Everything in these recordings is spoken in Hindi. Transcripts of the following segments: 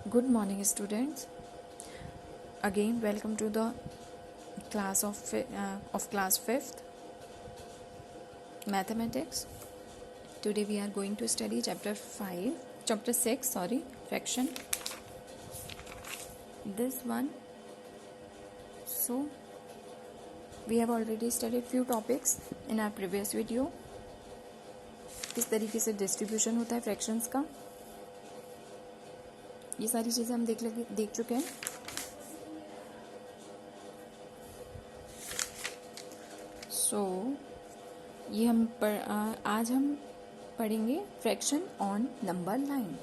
Good morning, students. Again, welcome to the class of class 5th mathematics. Today we are going to study chapter 6, fraction. This one. So we have already studied few topics in our previous video. किस तरीके से डिस्ट्रीब्यूशन होता है फ्रैक्शंस का, ये सारी चीज़ें हम देख चुके हैं. ये आज हम पढ़ेंगे fraction on number line.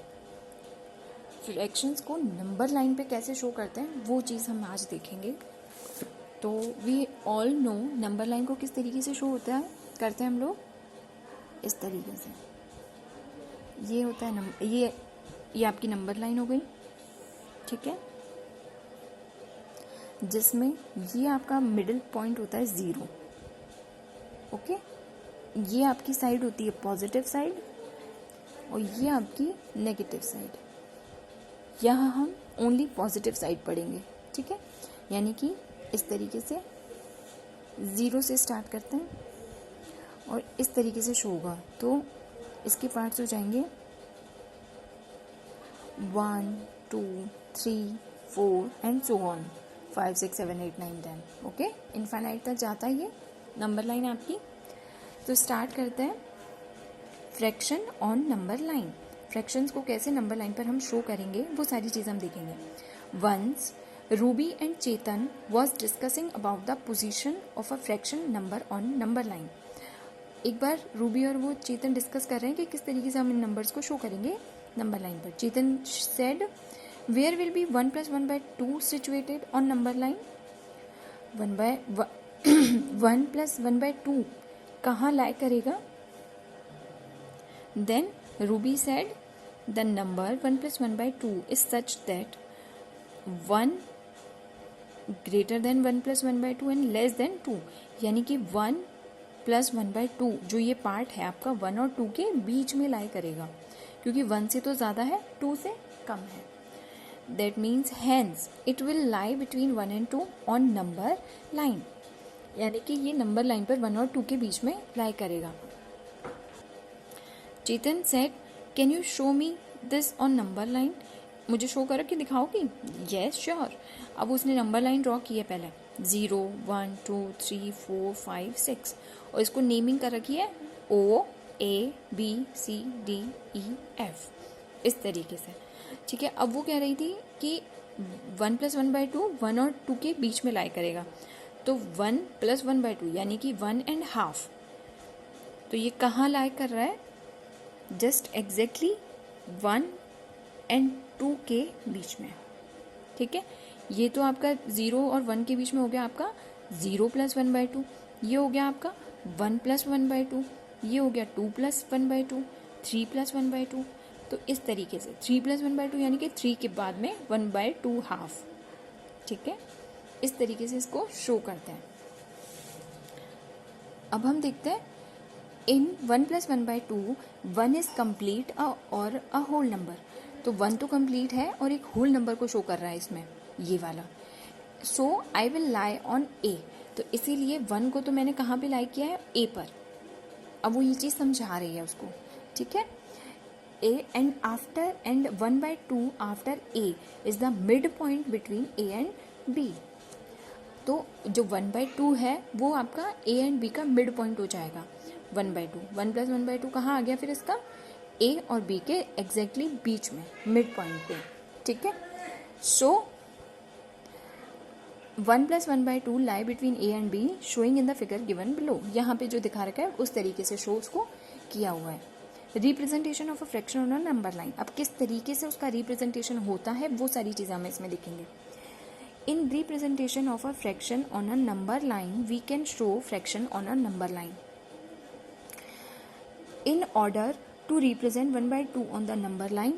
Fractions को नंबर लाइन पे कैसे शो करते हैं वो चीज़ हम आज देखेंगे. तो we all know number line को किस तरीके से शो करते हैं हम लोग, इस तरीके से. ये होता है ये आपकी नंबर लाइन हो गई, ठीक है, जिसमें ये आपका मिडिल पॉइंट होता है 0. ओके, ये आपकी साइड होती है पॉजिटिव साइड और ये आपकी नेगेटिव साइड. यहाँ हम ओनली पॉजिटिव साइड पढ़ेंगे, ठीक है. यानी कि इस तरीके से 0 से स्टार्ट करते हैं और इस तरीके से शो होगा. तो इसके पार्ट्स हो जाएंगे 1 2 3 4 and so on, 5 6 7 8 9 10. Okay, infinite तक जाता है ये नंबर लाइन आपकी. तो स्टार्ट करते हैं fraction on number line. Fractions को कैसे नंबर लाइन पर हम शो करेंगे वो सारी चीज़ हम देखेंगे. Once Ruby and Chetan was discussing about the position of a fraction number on number line. एक बार रूबी और वो चेतन डिस्कस कर रहे हैं कि किस तरीके से हम इन नंबर्स को शो करेंगे नंबर लाइन पर. Chetan said where will be 1 + 1/2 situated on number line. 1 + 1/2 कहाँ लाई करेगा. Then Ruby said the number 1 + 1/2 is such that 1 greater than 1 + 1/2 and less than 2. यानी कि 1 + 1/2 जो ये पार्ट है आपका 1 और 2 के बीच में लाई करेगा, क्योंकि 1 से तो ज़्यादा है, 2 से कम है. That means hence it will lie between 1 and 2 on number line. यानी कि ये नंबर लाइन पर 1 और 2 के बीच में लाई करेगा. Chetan said can you show me this on number line. मुझे शो करो कि दिखाओगी. Yes sure. अब उसने नंबर लाइन ड्रॉ की है पहले 0 1 2 3 4 5 6 और इसको नेमिंग कर रखी है OABCDEF इस तरीके से, ठीक है. अब वो कह रही थी कि 1 + 1/2 1 और 2 के बीच में लाई करेगा. तो 1 + 1/2 यानी कि 1.5. तो ये कहाँ लाई कर रहा है, जस्ट एग्जैक्टली 1 and 2 के बीच में, ठीक है. ये तो आपका 0 और 1 के बीच में हो गया आपका 0 + 1/2. ये हो गया आपका 1 + 1/2. ये हो गया 2 + 1/2, 3 + 1/2. तो इस तरीके से 3 + 1/2 यानी कि 3 के बाद में 1/2 हाफ, ठीक है. इस तरीके से इसको शो करते हैं. अब हम देखते हैं इन 1 + 1/2 1 इज कंप्लीट और अ होल नंबर. तो 1 तो कंप्लीट है और एक होल नंबर को शो कर रहा है इसमें, ये वाला. सो आई विल लाई ऑन ए. तो इसीलिए 1 को तो मैंने कहाँ पे लाई किया है, ए पर. अब वो ये चीज़ समझा रही है उसको, ठीक है. A and 1/2 after A is the mid point between A and B. तो जो 1/2 है वो आपका ए एंड बी का मिड पॉइंट हो जाएगा. 1/2 1 + 1/2 कहाँ आ गया फिर इसका, ए और बी के एग्जैक्टली बीच में मिड पॉइंट पे, ठीक है. सो 1 + 1/2 lie between A and be showing in the figure given below. यहाँ पे जो दिखा रखा है उस तरीके से शो उसको किया हुआ है. Representation of a fraction on a number line. अब किस तरीके से उसका रिप्रेजेंटेशन होता है वो सारी चीज़ें हम इसमें देखेंगे. In representation of a fraction on a number line, we can show fraction on a number line. In order to represent 1/2 on the number line,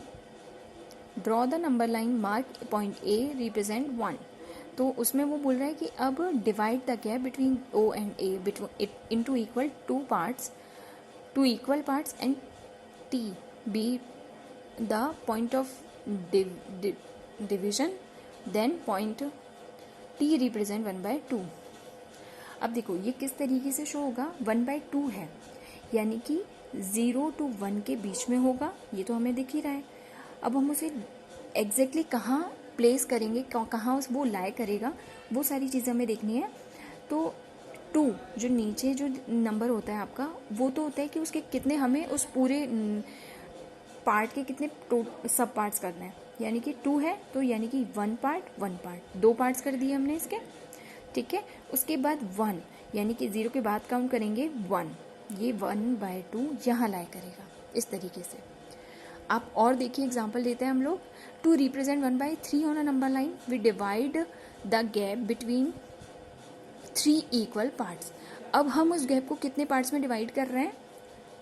draw the number line, mark point A, represent 1. तो उसमें वो बोल रहा है कि अब divide the gap between O and A into equal two equal parts and T be the point of division, then point T represent 1/2। अब देखो ये किस तरीके से शो होगा, 1/2 है यानी कि 0 to 1 के बीच में होगा, ये तो हमें दिख ही रहा है। अब हम उसे एग्जैक्टली कहाँ प्लेस करेंगे, कहाँ वो लाई करेगा, वो सारी चीज़ें हमें देखनी है। तो 2 जो नीचे जो नंबर होता है आपका, वो तो होता है कि उसके कितने, हमें उस पूरे पार्ट के कितने सब पार्ट्स करना है, यानी कि 2 है तो यानी कि 1 पार्ट 1 पार्ट, 2 पार्ट्स कर दिए हमने इसके, ठीक है। उसके बाद 1 यानी कि 0 के बाद काउंट करेंगे 1, ये 1/2 यहाँ लाई करेगा इस तरीके से। आप और देखिए एग्जाम्पल देते हैं हम लोग। To represent 1/3 on a number line we divide the gap between 3 equal parts. अब हम उस गैप को कितने पार्ट्स में डिवाइड कर रहे हैं,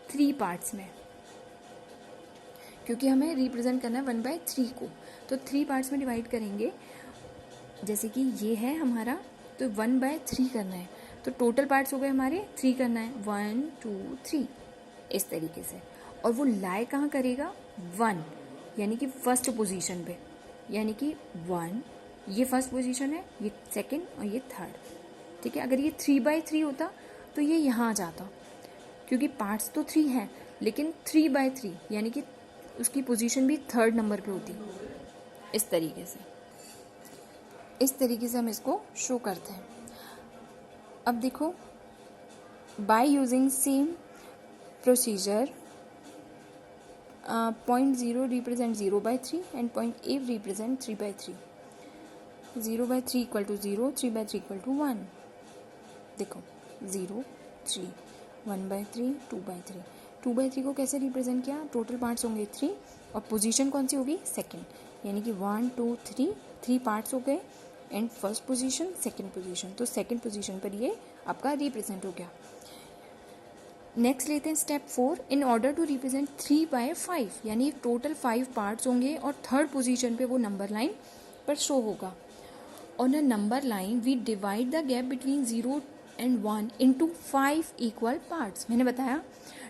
3 पार्ट्स में, क्योंकि हमें रिप्रेजेंट करना है 1/3 को, तो 3 पार्ट्स में डिवाइड करेंगे। जैसे कि ये है हमारा, तो 1/3 करना है, तो टोटल पार्ट्स हो गए हमारे 3 करना है, 1 2 3 इस तरीके से। और वो लाई कहाँ करेगा, 1 यानी कि फर्स्ट पोजीशन पे, यानी कि 1 ये फर्स्ट पोजीशन है, ये सेकंड और ये थर्ड, ठीक है। अगर ये 3/3 होता तो ये यहाँ आ जाता, क्योंकि पार्ट्स तो 3 हैं लेकिन 3/3 यानी कि उसकी पोजीशन भी थर्ड नंबर पे होती। इस तरीके से हम इसको शो करते हैं। अब देखो, by using same procedure, point 0 represent 0/3 and point A represent 3/3। 0/3 equal to 0, 3/3 equal to 1। देखो 0 3, 1/3 2/3। 2/3 को कैसे रिप्रेजेंट किया, टोटल पार्ट्स होंगे 3 और पोजीशन कौन सी होगी, सेकंड, यानी कि 1 2 3 पार्ट्स हो गए and first position second position, तो सेकंड पोजीशन पर ये आपका रिप्रेजेंट हो गया। नेक्स्ट लेते हैं step 4। In order to represent 3/5 यानी टोटल 5 पार्ट्स होंगे और थर्ड पोजीशन पे वो नंबर लाइन पर शो होगा। On a number line we divide the gap between 0 and 1 into 5 equal parts. मैंने बताया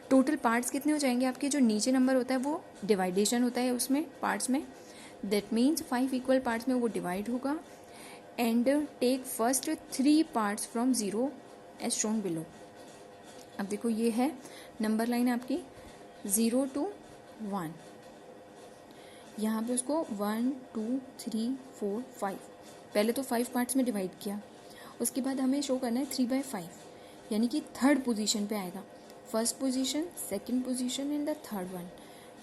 टोटल पार्ट्स कितने हो जाएंगे आपके, जो नीचे नंबर होता है वो डिवाइडेशन होता है उसमें पार्ट्स में, दैट मीन्स 5 इक्वल पार्ट्स में वो डिवाइड होगा। And take first 3 parts from 0 as shown below. अब देखो ये है नंबर लाइन आपकी 0 to 1, यहाँ पे उसको 1 2 3 4 5 पहले तो 5 पार्ट्स में डिवाइड किया, उसके बाद हमें शो करना है 3/5 यानी कि थर्ड पोजीशन पे आएगा, first position second position and the third one,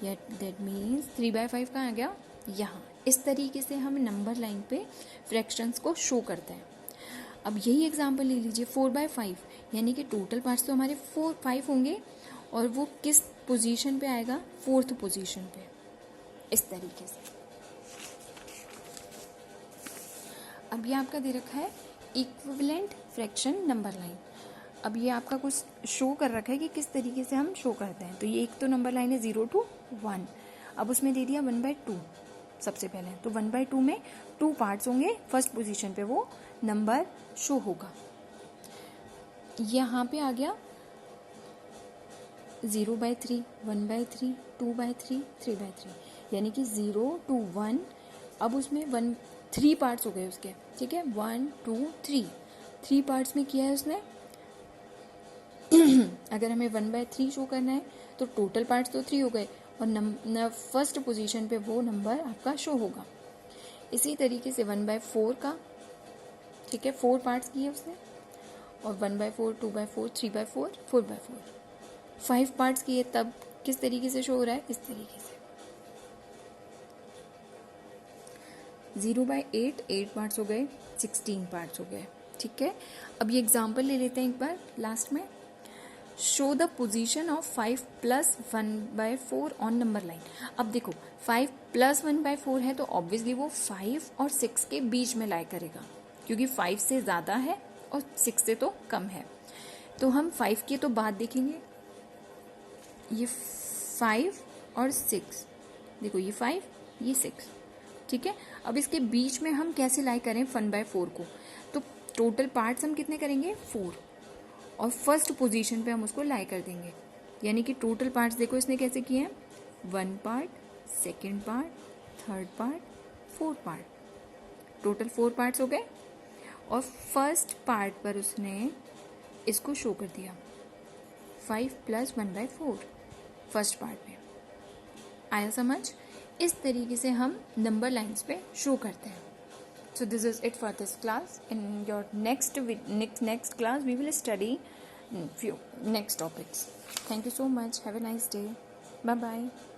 that means 3/5 कहाँ आ गया, यहाँ। इस तरीके से हम नंबर लाइन पे फ्रैक्शंस को शो करते हैं। अब यही एग्जांपल ले लीजिए 4/5 यानी कि टोटल पार्ट्स तो हमारे 5 होंगे और वो किस पोजीशन पे आएगा, फोर्थ पोजीशन पे, इस तरीके से। अब ये आपका दे रखा है इक्विवेलेंट फ्रैक्शन नंबर लाइन। अब ये आपका कुछ शो कर रखा है कि किस तरीके से हम शो करते हैं। तो ये एक तो नंबर लाइन है 0 to 1, अब उसमें दे दिया 1/2 सबसे पहले, तो 1/2 में 2 पार्ट्स होंगे, फर्स्ट पोजीशन पे वो नंबर शो होगा। यहाँ पे आ गया 0/3 1/3 2/3 3/3 यानी कि 0 to 1। अब उसमें 3 पार्ट्स हो गए उसके, ठीक है, 1 2 3 पार्ट्स में किया है उसने। अगर हमें 1/3 शो करना है तो टोटल पार्ट्स तो 3 हो गए और फर्स्ट पोजीशन पे वो नंबर आपका शो होगा। इसी तरीके से 1/4 का, ठीक है, 4 पार्ट्स किए उसने और 1/4 2/4 3/4 4/4 5 पार्ट्स किए, तब किस तरीके से शो हो रहा है, इस तरीके से 0/8 8 पार्ट्स हो गए, 16 पार्ट्स हो गए, ठीक है। अब ये एग्जांपल ले लेते हैं एक बार लास्ट में। Show the position of 5 + 1/4 on number line. अब देखो 5 + 1/4 है तो ऑब्वियसली वो 5 और 6 के बीच में लाई करेगा, क्योंकि 5 से ज़्यादा है और 6 से तो कम है। तो हम 5 की तो बात देखेंगे, ये 5 और 6, देखो ये 5 ये 6, ठीक है। अब इसके बीच में हम कैसे लाई करें 1/4 को, तो टोटल पार्ट्स हम कितने करेंगे 4 और फर्स्ट पोजीशन पे हम उसको लाई कर देंगे, यानी कि टोटल पार्ट्स देखो इसने कैसे किए हैं, 1 part second part third part, fourth part, total 4 parts हो गए। और फर्स्ट पार्ट पर उसने इसको शो कर दिया 5 + 1/4 फर्स्ट पार्ट में। आया समझ? इस तरीके से हम नंबर लाइंस पे शो करते हैं। So this is it for this class. In your next class, we will study few next topics. Thank you so much. Have a nice day. Bye bye.